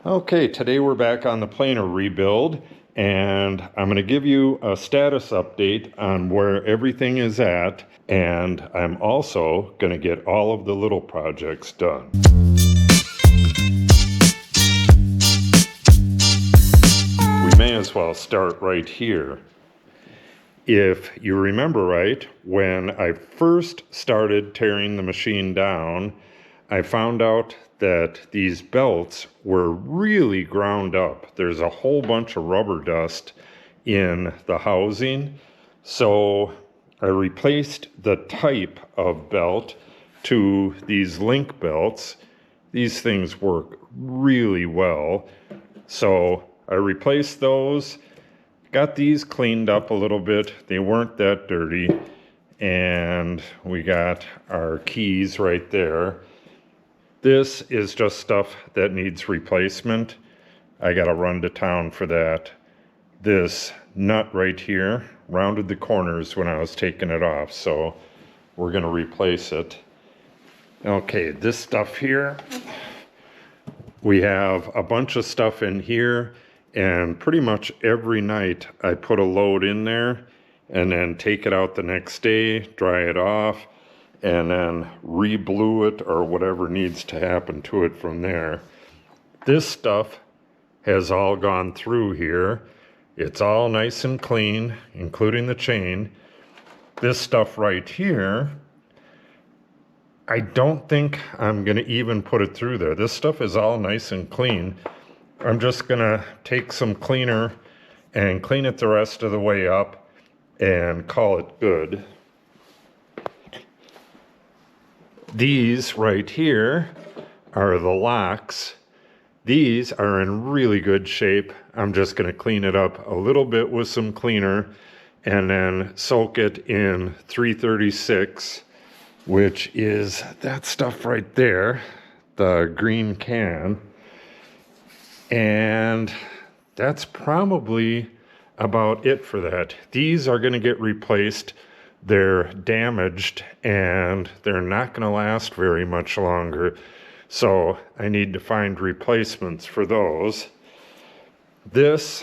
Okay, today we're back on the planer rebuild, and I'm going to give you a status update on where everything is at, and I'm also going to get all of the little projects done. We may as well start right here. If you remember right, when I first started tearing the machine down, I found out that these belts were really ground up. There's a whole bunch of rubber dust in the housing. So I replaced the type of belt to these link belts. These things work really well. So I replaced those, got these cleaned up a little bit. They weren't that dirty. And we got our keys right there. This is just stuff that needs replacement. I gotta run to town for that. This nut right here rounded the corners when I was taking it off, so we're gonna replace it. Okay, this stuff here, we have a bunch of stuff in here, and pretty much every night I put a load in there and then take it out the next day, dry it off, and then re-blue it or whatever needs to happen to it from there. This stuff has all gone through here. It's all nice and clean, including the chain. This stuff right here, I don't think I'm gonna even put it through there. This stuff is all nice and clean. I'm just gonna take some cleaner and clean it the rest of the way up and call it good. These right here are the locks. These are in really good shape. I'm just going to clean it up a little bit with some cleaner and then soak it in 336, which is that stuff right there, the green can. And that's probably about it for that. These are going to get replaced. They're damaged and they're not going to last very much longer. So I need to find replacements for those. This,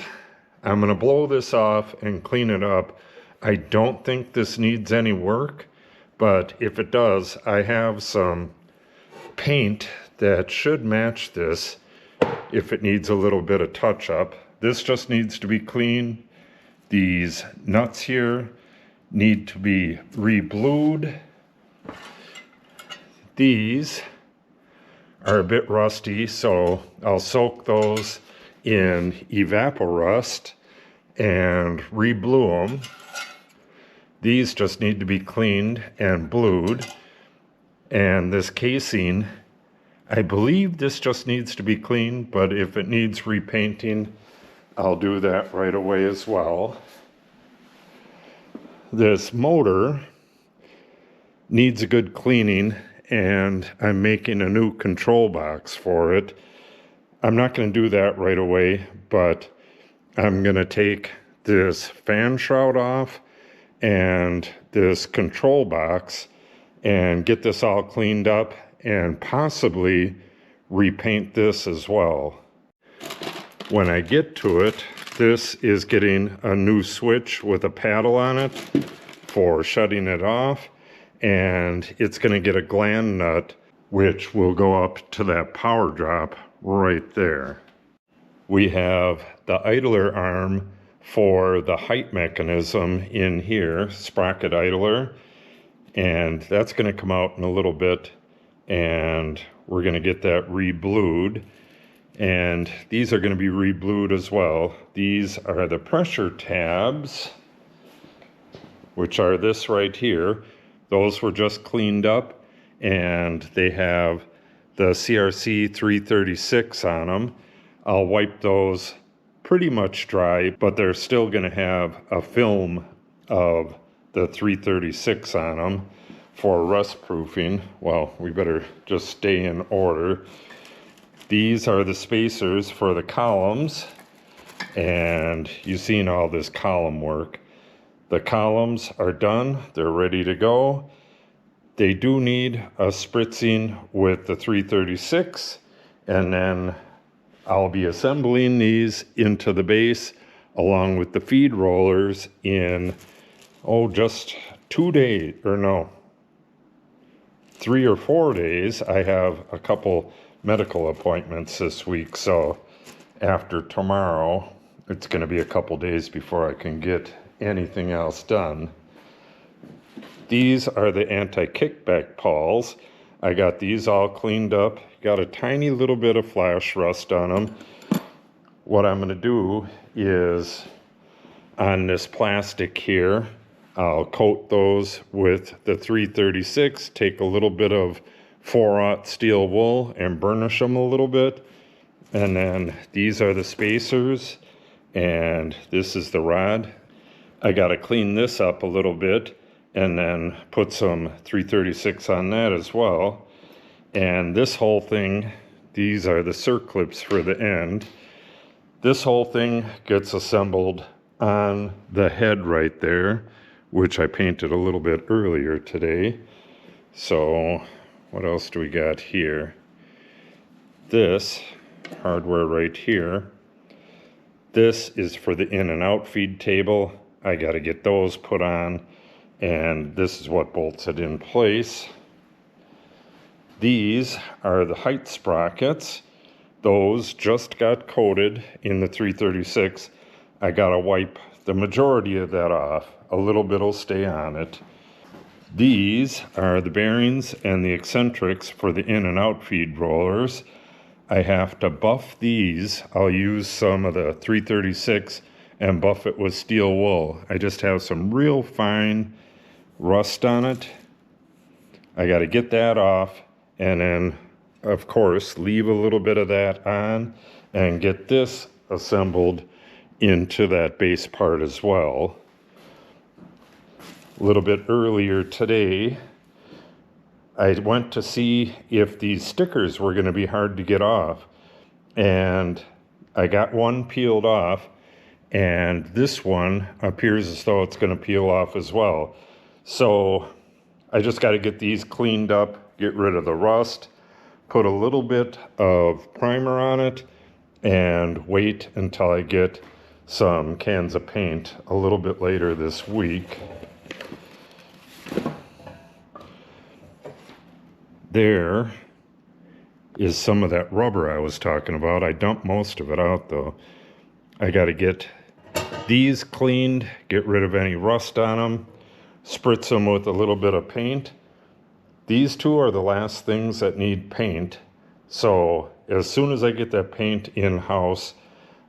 I'm going to blow this off and clean it up. I don't think this needs any work, but if it does, I have some paint that should match this if it needs a little bit of touch up. This just needs to be clean. These nuts here need to be re-blued. These are a bit rusty, so I'll soak those in Evaporust and re-blue them. These just need to be cleaned and blued. And this casing, I believe this just needs to be cleaned, but if it needs repainting, I'll do that right away as well. This motor needs a good cleaning, and I'm making a new control box for it. I'm not going to do that right away, but I'm going to take this fan shroud off and this control box and get this all cleaned up and possibly repaint this as well. When I get to it, this is getting a new switch with a paddle on it for shutting it off, and it's going to get a gland nut which will go up to that power drop right there. We have the idler arm for the height mechanism in here, sprocket idler, and that's going to come out in a little bit, and we're going to get that re-blued. And these are going to be re-blued as well. These are the pressure tabs, which are this right here. Those were just cleaned up, and they have the CRC 336 on them. I'll wipe those pretty much dry, but they're still going to have a film of the 336 on them for rust proofing. Well, we better just stay in order. These are the spacers for the columns, and you've seen all this column work. The columns are done, they're ready to go. They do need a spritzing with the 336, and then I'll be assembling these into the base along with the feed rollers in, just 2 days, or no, 3 or 4 days. I have a couple medical appointments this week, so after tomorrow, it's going to be a couple days before I can get anything else done. These are the anti-kickback pawls. I got these all cleaned up. Got a tiny little bit of flash rust on them. What I'm going to do is, on this plastic here, I'll coat those with the 336, take a little bit of 4/0 steel wool and burnish them a little bit. And then these are the spacers, and this is the rod. I got to clean this up a little bit and then put some 336 on that as well. And this whole thing, these are the circlips for the end. This whole thing gets assembled on the head right there, which I painted a little bit earlier today. So what else do we got here? This hardware right here. This is for the in and out feed table. I got to get those put on, and this is what bolts it in place. These are the height sprockets. Those just got coated in the 336. I gotta wipe the majority of that off. A little bit will stay on it. These are the bearings and the eccentrics for the in and out feed rollers. I have to buff these. I'll use some of the 336 and buff it with steel wool. I just have some real fine rust on it. I got to get that off, and then of course leave a little bit of that on and get this assembled into that base part as well. A little bit earlier today, I went to see if these stickers were going to be hard to get off, and I got one peeled off, and this one appears as though it's going to peel off as well. So I just got to get these cleaned up, get rid of the rust, put a little bit of primer on it, and wait until I get some cans of paint a little bit later this week. There is some of that rubber I was talking about. I dumped most of it out though. I got to get these cleaned, get rid of any rust on them, spritz them with a little bit of paint. These two are the last things that need paint. So as soon as I get that paint in-house,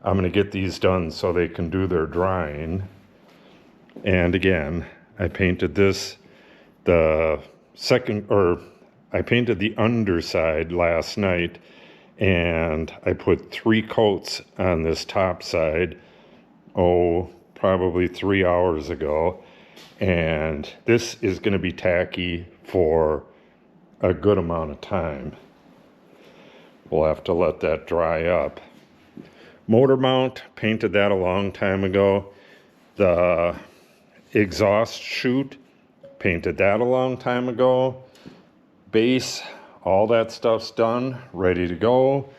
I'm going to get these done so they can do their drying. And again, I painted this I painted the underside last night, and I put 3 coats on this top side, probably 3 hours ago. And this is going to be tacky for a good amount of time. We'll have to let that dry up. Motor mount, painted that a long time ago. The exhaust chute, painted that a long time ago. Base, all that stuff's done, ready to go.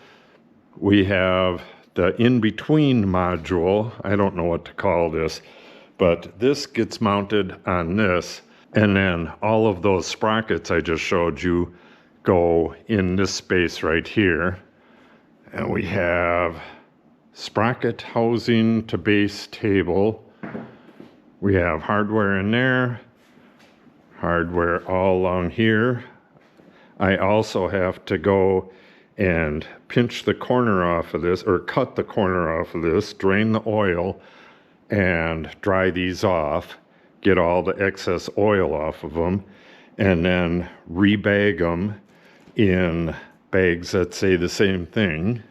We have the in-between module. I don't know what to call this, but this gets mounted on this, and then all of those sprockets I just showed you go in this space right here. And we have sprocket housing to base table. We have hardware in there, hardware all along here. I also have to go and pinch the corner off of this, or cut the corner off of this, drain the oil, and dry these off, get all the excess oil off of them, and then rebag them in bags that say the same thing.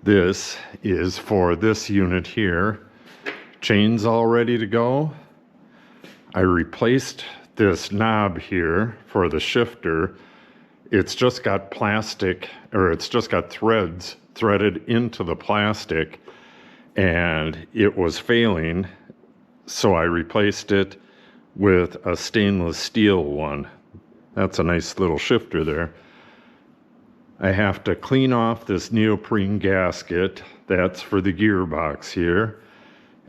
This is for this unit here. Chains all ready to go. I replaced this knob here for the shifter. It's just got plastic, or it's just got threads threaded into the plastic, and it was failing, so I replaced it with a stainless steel one. That's a nice little shifter there. I have to clean off this neoprene gasket. That's for the gearbox here.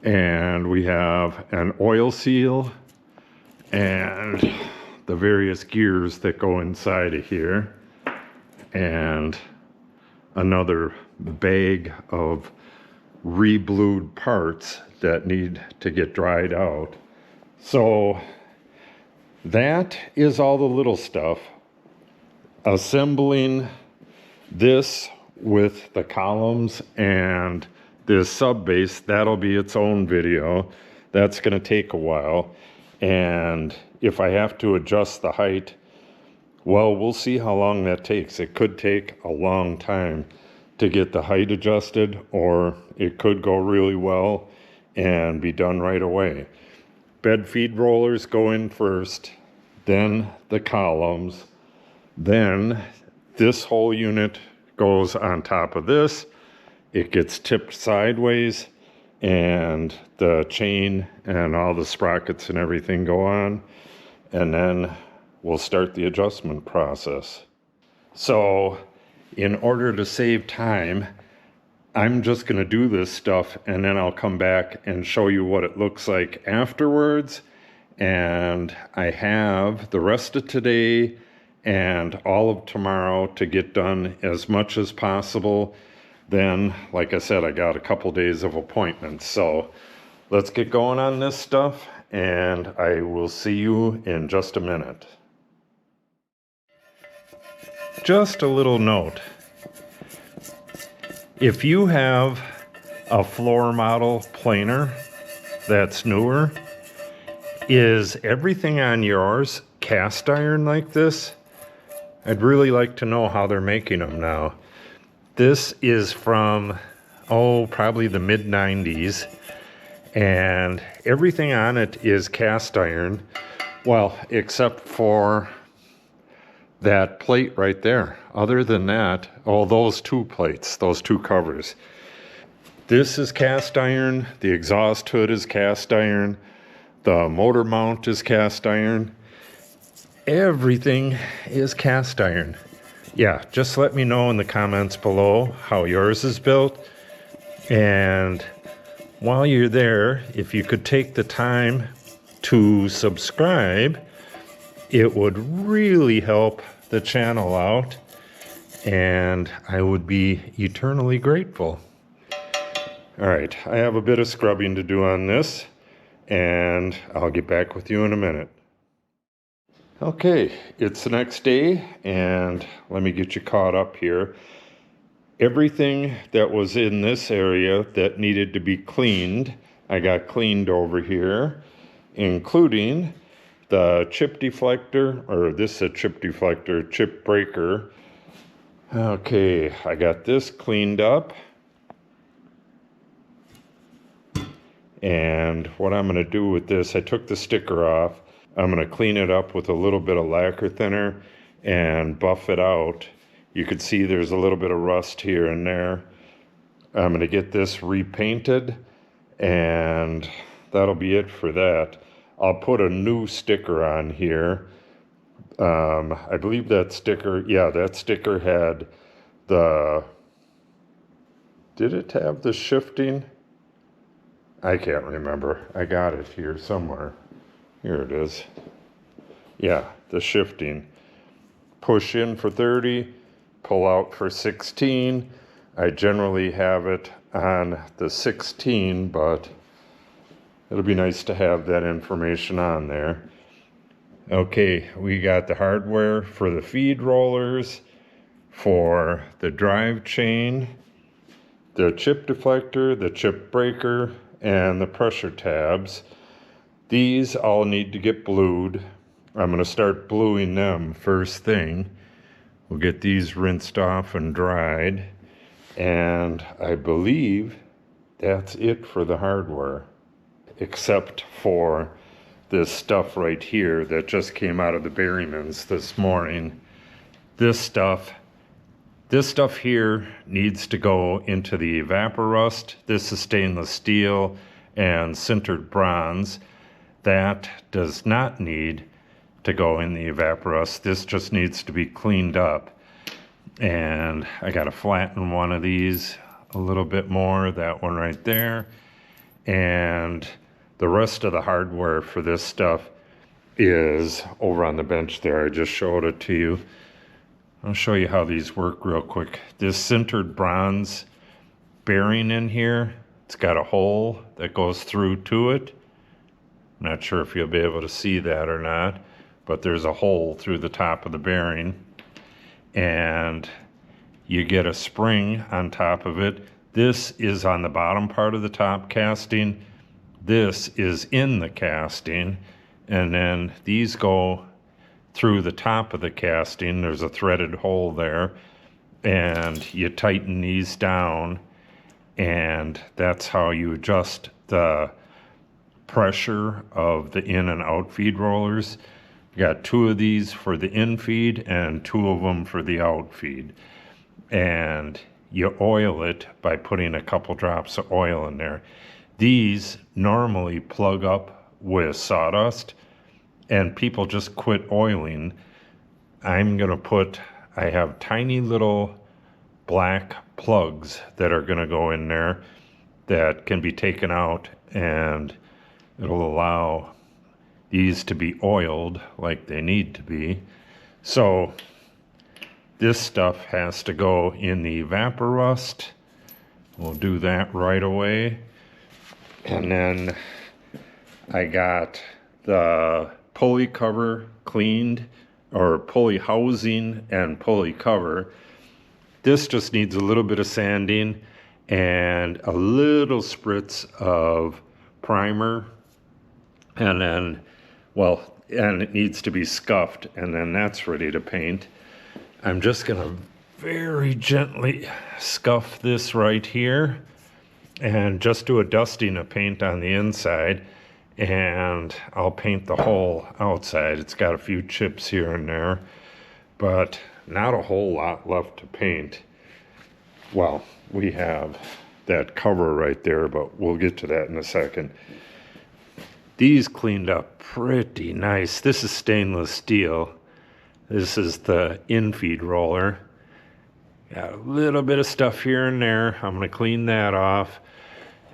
And we have an oil seal and the various gears that go inside of here. And another bag of re-blued parts that need to get dried out. So that is all the little stuff. Assembling this with the columns and this sub base, that'll be its own video. That's going to take a while. And if I have to adjust the height, well, we'll see how long that takes. It could take a long time to get the height adjusted, or it could go really well and be done right away. Bed feed rollers go in first, then the columns, then this whole unit goes on top of this. It gets tipped sideways, and the chain and all the sprockets and everything go on, and then we'll start the adjustment process. So in order to save time, I'm just going to do this stuff, and then I'll come back and show you what it looks like afterwards. And I have the rest of today and all of tomorrow to get done as much as possible. Then, like I said, I got a couple days of appointments. So let's get going on this stuff, and I will see you in just a minute. Just a little note. If you have a floor model planer that's newer, is everything on yours cast iron like this? I'd really like to know how they're making them now. This is from, probably the mid-90s, and everything on it is cast iron, well, except for that plate right there. Other than that, those two plates, those two covers. This is cast iron, the exhaust hood is cast iron, the motor mount is cast iron. Everything is cast iron. Yeah, just let me know in the comments below how yours is built. And while you're there, if you could take the time to subscribe, it would really help the channel out, and I would be eternally grateful. All right, I have a bit of scrubbing to do on this, and I'll get back with you in a minute. Okay, it's the next day, and let me get you caught up here. Everything that was in this area that needed to be cleaned, I got cleaned over here, including the chip deflector, or this is a chip deflector, chip breaker. Okay, I got this cleaned up. And what I'm going to do with this, I took the sticker off. I'm going to clean it up with a little bit of lacquer thinner and buff it out. You can see there's a little bit of rust here and there. I'm going to get this repainted, and that'll be it for that. I'll put a new sticker on here. I believe that sticker, that sticker had did it have the shifting? I can't remember. I got it here somewhere. Here it is. Yeah, the shifting. Push in for 30, pull out for 16. I generally have it on the 16, but it'll be nice to have that information on there. Okay, we got the hardware for the feed rollers, for the drive chain, the chip deflector, the chip breaker, and the pressure tabs. These all need to get blued. I'm going to start bluing them first thing. We'll get these rinsed off and dried. And I believe that's it for the hardware, except for this stuff right here that just came out of the Berryman's this morning. This stuff here needs to go into the evaporust. This is stainless steel and sintered bronze. That does not need to go in the evaporust. This just needs to be cleaned up. And I got to flatten one of these a little bit more, that one right there. And the rest of the hardware for this stuff is over on the bench there. I just showed it to you. I'll show you how these work real quick. This sintered bronze bearing in here, it's got a hole that goes through to it. I'm not sure if you'll be able to see that or not, but there's a hole through the top of the bearing. And you get a spring on top of it. This is on the bottom part of the top casting. This is in the casting. And then these go through the top of the casting. There's a threaded hole there. And you tighten these down. And that's how you adjust the pressure of the in and out feed rollers. You got 2 of these for the in feed and 2 of them for the out feed. And you oil it by putting a couple drops of oil in there. These normally plug up with sawdust, and people just quit oiling. I have tiny little black plugs that are going to go in there that can be taken out, and it'll allow these to be oiled like they need to be. So this stuff has to go in the evaporust. We'll do that right away. And then I got the pulley cover cleaned, or pulley housing and pulley cover. This just needs a little bit of sanding and a little spritz of primer. And then, and it needs to be scuffed, and then that's ready to paint. I'm just going to very gently scuff this right here and just do a dusting of paint on the inside, and I'll paint the whole outside. It's got a few chips here and there, but not a whole lot left to paint. Well, we have that cover right there, but we'll get to that in a second. These cleaned up pretty nice. This is stainless steel. This is the infeed roller. Got a little bit of stuff here and there. I'm going to clean that off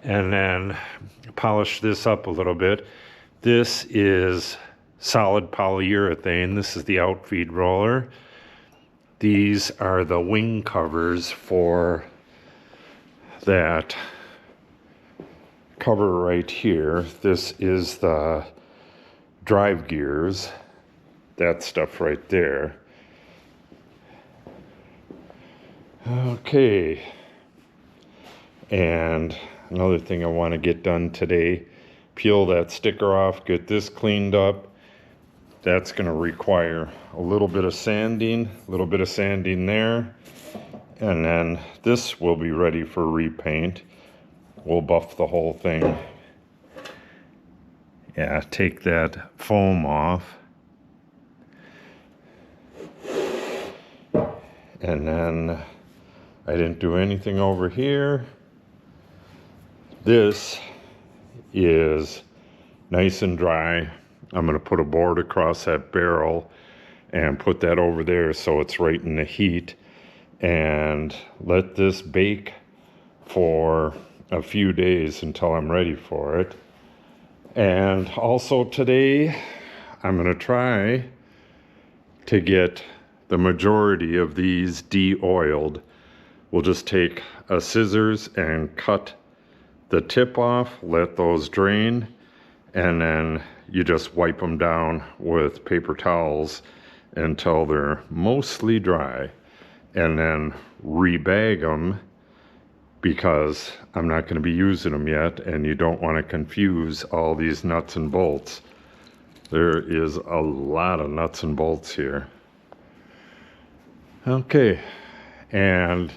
and then polish this up a little bit. This is solid polyurethane. This is the outfeed roller. These are the wing covers for that cover right here. This is the drive gears. That stuff right there. Okay. And another thing I want to get done today, peel that sticker off, get this cleaned up. That's going to require a little bit of sanding there. And then this will be ready for repaint. We'll buff the whole thing. Yeah, take that foam off. And then I didn't do anything over here. This is nice and dry. I'm going to put a board across that barrel and put that over there so it's right in the heat, and let this bake for a few days until I'm ready for it. And also today I'm going to try to get the majority of these de-oiled. We'll just take a scissors and cut the tip off, let those drain, and then you just wipe them down with paper towels until they're mostly dry, and then rebag them, because I'm not going to be using them yet, and you don't want to confuse all these nuts and bolts. There is a lot of nuts and bolts here. Okay, and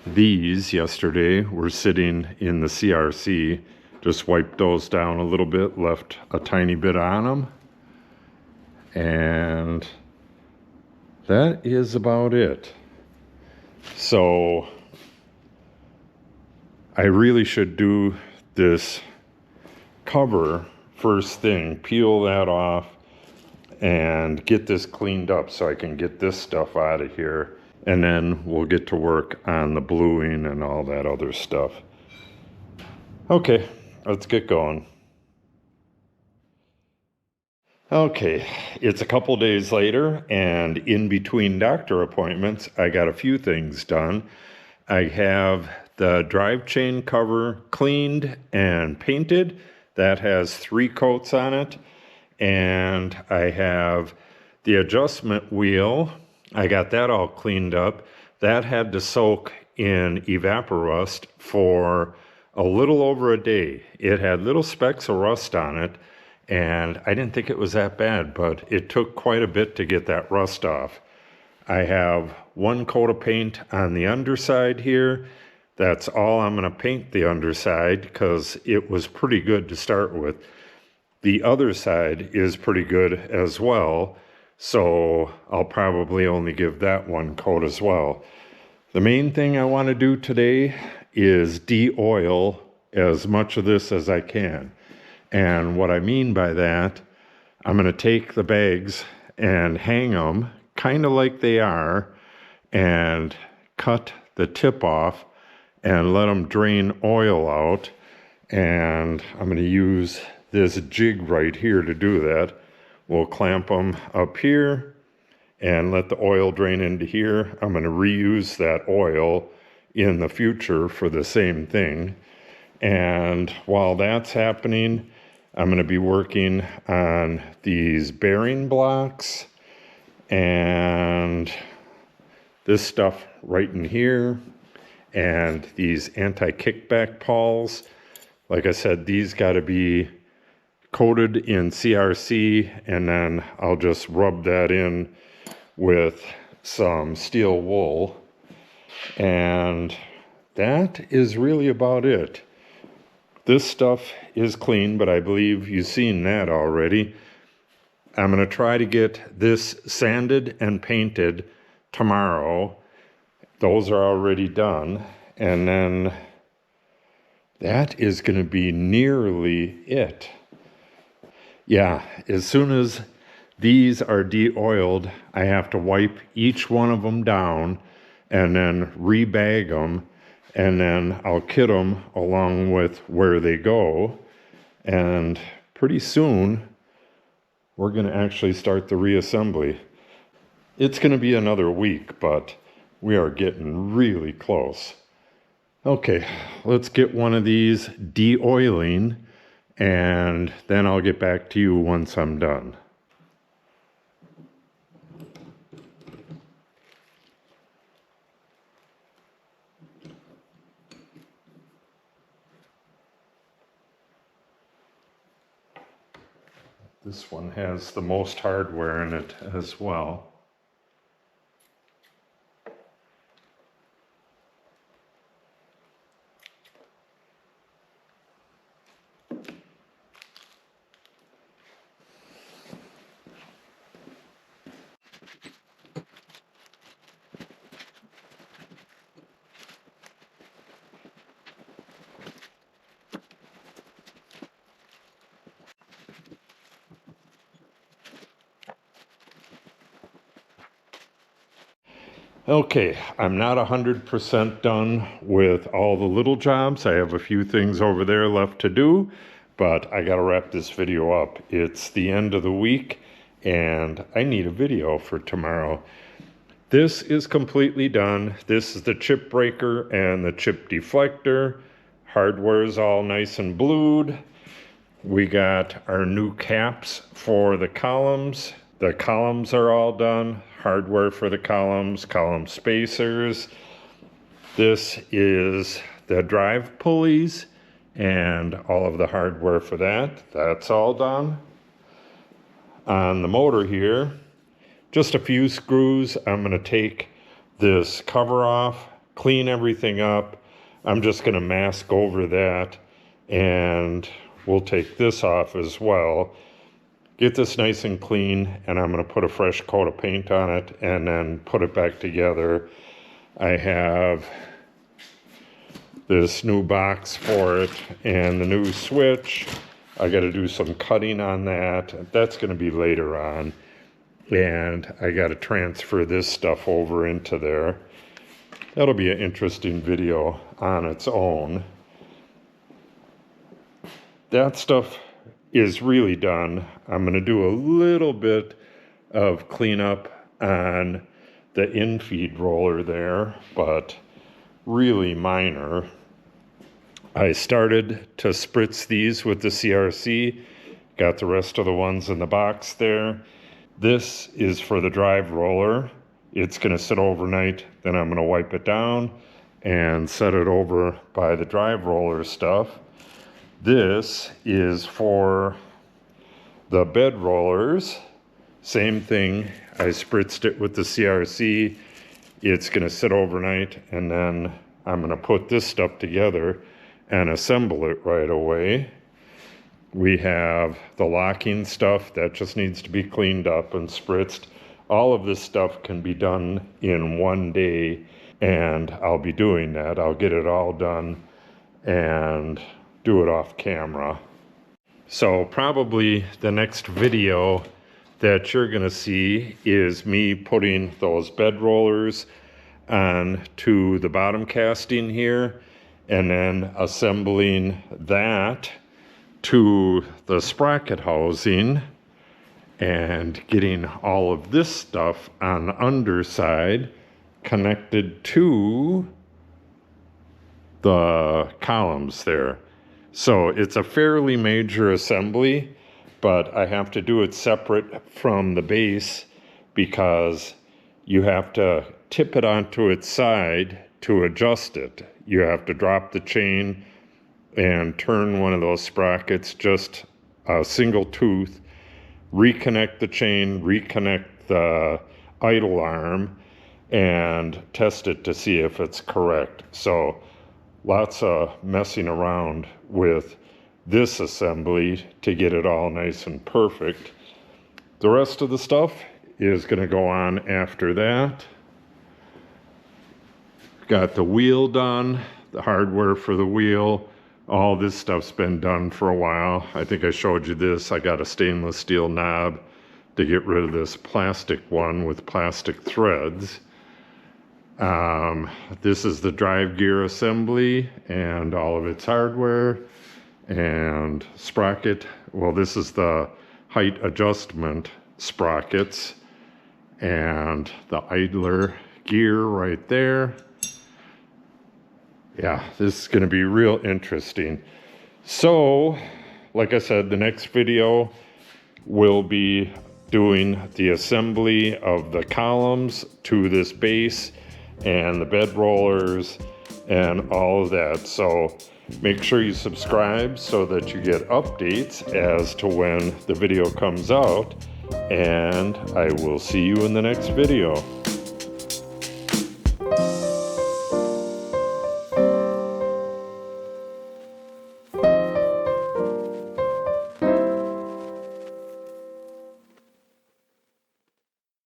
these yesterday were sitting in the CRC. Just wiped those down a little bit, left a tiny bit on them. And that is about it. So I really should do this cover first thing, peel that off and get this cleaned up so I can get this stuff out of here. and then we'll get to work on the bluing and all that other stuff. Okay, let's get going. Okay, it's a couple days later, and in between doctor appointments, I got a few things done. I have the drive chain cover cleaned and painted. That has 3 coats on it. And I have the adjustment wheel. I got that all cleaned up. That had to soak in evaporust for a little over a day. It had little specks of rust on it, and I didn't think it was that bad, but it took quite a bit to get that rust off. I have 1 coat of paint on the underside here. That's all I'm going to paint the underside because it was pretty good to start with. The other side is pretty good as well, so I'll probably only give that 1 coat as well. The main thing I want to do today is de-oil as much of this as I can. And what I mean by that, I'm going to take the bags and hang them kind of like they are and cut the tip off and let them drain oil out. And I'm going to use this jig right here to do that. We'll clamp them up here and let the oil drain into here. I'm going to reuse that oil in the future for the same thing. And while that's happening, I'm going to be working on these bearing blocks and this stuff right in here and these anti-kickback pawls. Like I said, these got to be coated in CRC, and then I'll just rub that in with some steel wool. And that is really about it. This stuff is clean, but I believe you've seen that already. I'm going to try to get this sanded and painted tomorrow. Those are already done. And then that is going to be nearly it. Yeah, as soon as these are de-oiled, I have to wipe each one of them down and then rebag them, and then I'll kit them along with where they go. And pretty soon, we're going to actually start the reassembly. It's going to be another week, but we are getting really close. Okay, let's get one of these de-oiling, and then I'll get back to you once I'm done. This one has the most hardware in it as well. Okay, I'm not 100% done with all the little jobs. I have a few things over there left to do, but I gotta wrap this video up. It's the end of the week, and I need a video for tomorrow. This is completely done. This is the chip breaker and the chip deflector. Hardware is all nice and blued. We got our new caps for the columns. The columns are all done. Hardware for the columns, column spacers. This is the drive pulleys and all of the hardware for that. That's all done. On the motor here, just a few screws. I'm going to take this cover off, clean everything up. I'm just going to mask over that, and we'll take this off as well. Get this nice and clean, and I'm going to put a fresh coat of paint on it and then put it back together. I have this new box for it and the new switch. I got to do some cutting on that. That's going to be later on. and I got to transfer this stuff over into there. That'll be an interesting video on its own. That stuff is really done. I'm going to do a little bit of cleanup on the infeed roller there, but really minor. I started to spritz these with the CRC, got the rest of the ones in the box there. This is for the drive roller. It's going to sit overnight, then I'm going to wipe it down and set it over by the drive roller stuff. This is for the bed rollers. Same thing, I spritzed it with the CRC. It's going to sit overnight, and then I'm going to put this stuff together and assemble it right away. We have the locking stuff that just needs to be cleaned up and spritzed. All of this stuff can be done in one day, and I'll be doing that. I'll get it all done and do it off camera. So probably the next video that you're going to see is me putting those bed rollers on to the bottom casting here, and then assembling that to the sprocket housing and getting all of this stuff on the underside connected to the columns there. So it's a fairly major assembly, but I have to do it separate from the base because you have to tip it onto its side to adjust it. You have to drop the chain and turn one of those sprockets, just a single tooth, reconnect the chain, reconnect the idle arm, and test it to see if it's correct. So lots of messing around with this assembly to get it all nice and perfect. The rest of the stuff is going to go on after that. Got the wheel done, the hardware for the wheel. All this stuff's been done for a while. I think I showed you this. I got a stainless steel knob to get rid of this plastic one with plastic threads. This is the drive gear assembly and all of its hardware and sprocket. Well, this is the height adjustment sprockets and the idler gear right there. Yeah, this is going to be real interesting. So, like I said, the next video will be doing the assembly of the columns to this base and the bed rollers and all of that. So make sure you subscribe so that you get updates as to when the video comes out, and I will see you in the next video.